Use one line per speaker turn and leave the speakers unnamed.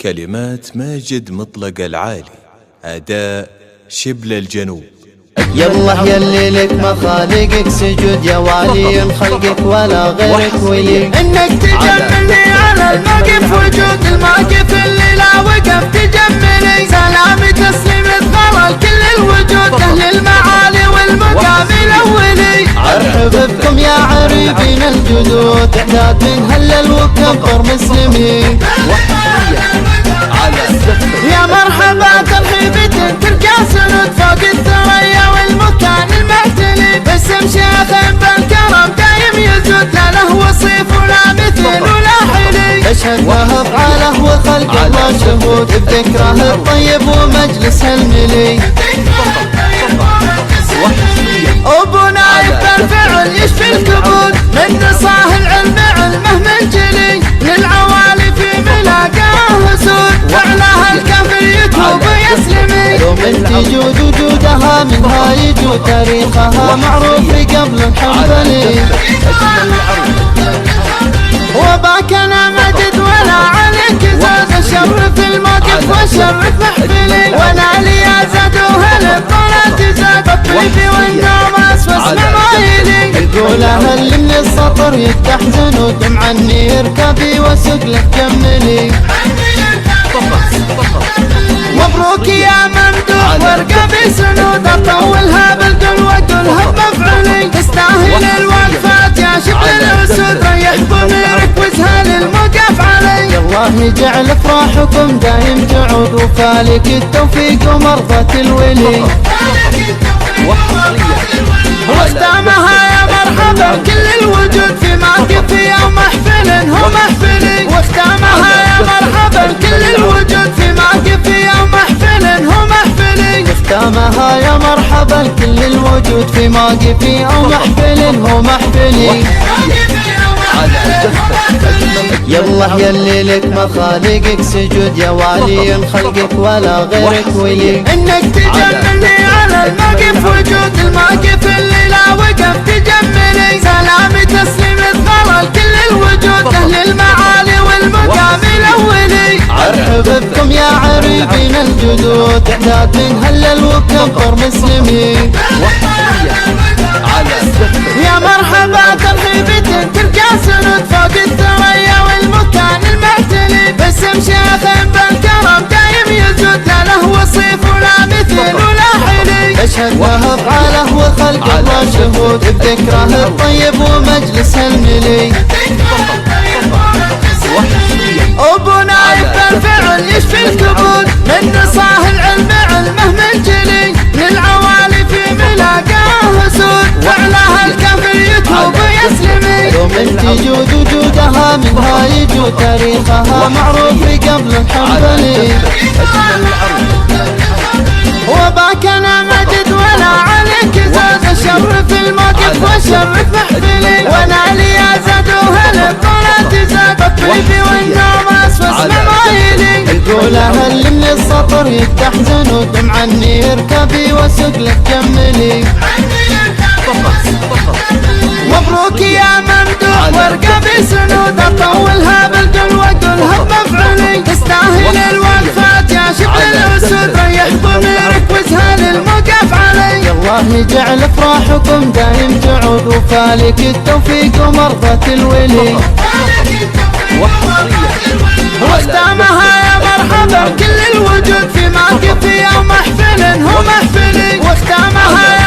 كلمات ماجد مطلق العالي، أداء شبل الجنوب.
يالله يلي لك مخالقك سجود يا والي خلقك ولا غيرك ولي، انك تجملني على الموقف وجود الموقف اللي لا وقف تجملي، سلامي تسليم تغرى كل الوجود اهل المعالي والمقام الاولي. ارحب بكم يا عريبين الجدود، اعداد من هلل وكبر مسلمين. يا مرحبا ترحيبة ترجع سند فوق الثريا والمكان المعتلي، باسم شيخ بالكرم دايم يزود لا له وصيف ولا مثل ولا حلي. اشهد له بحاله وخلق الله شهود بذكره الطيب ومجلسه الملي. ابو نايف بالفعل يشفي الكبود، من نصاه العلم علمه من جلي، للعوالي في ملاقاه سود، وعلاه الكافر يتوب ويسلمي. لو من تجود وجودها منها يجود تاريخها معروف قبل الحنبلي. وباك انا مجد ولا عليك زاد، اشرف الموقف واشرف محفلي، وانا لي زاد وهل الطلعت زاد، طيبي والنوم اسوس ممايلي. يقول اهل من السطر يتحزن ودمع عني اركبي واسوق لك كملي. مبروك يا ممدوح واركبي سنود، اطولها بالقل واقولها بمفعولي، تستاهل الوقفات يا شبل الاسود، ريح ضميرك واسهل الموقف علي. الله يجعل افراحكم دايم تعود، وفالك التوفيق ومرضى الولي. واختامها يا مرحبا كل الوجود في موقف يوم محفل هو محفلي. واختامها يا مرحبا كل الوجود في موقف يوم محفل هو محفلي. اختامها يا مرحبا كل الوجود في موقف او محفل هو محفلي. يالله يلي لك مخالقك سجود يا والي خلقك ولا غيرك ولي، انك تجملني على الموقف وجود الموقف اللي لا وقف تجملي، سلامي تسليم تغرى كل الوجود اهل المعالي والمقام الاولي. ارحب بكم يا عريبين الجدود، اعداد من هلل وكبر مسلمين. يا مرحبا ترحيبة ترجع سند فوق الثريا والمكان المعتلي، باسم شيخ بالكرم دايم يزود لا له وصيف ولا مثل ولا حلي. اشهد له بحاله وخلق الله شهود بذكره الطيب ومجلسه الملي. ابو نايف بالفعل يشفي الكبود، من نصاه العلم علمه من جلي، للعوالي في ملاقاه سود، وعلاه الكافر يتوب ويسلمي. لو من تجود وجودها منها يجود تاريخها معروف قبل الحنبلي. وباك انا مجد ولا عليك زاد، اشرف الموقف واشرف محفلي، وانا لي زاد وهل الطلعت زاد، طيبي والنوم اسوس ممايلي. يقول اهل من السطر يتحزن ودمع عني اركبي واسوق لك كملي. مبروك يا ممدوح واركبي سنود، اطولها بالقل واقولها بمفعولي، تستاهل الوقفات يا شبل الاسود، ريح ضميرك واسهل الموقف علي. الله يجعل افراحكم دايم تعود، وفالك التوفيق ومرضى الولي.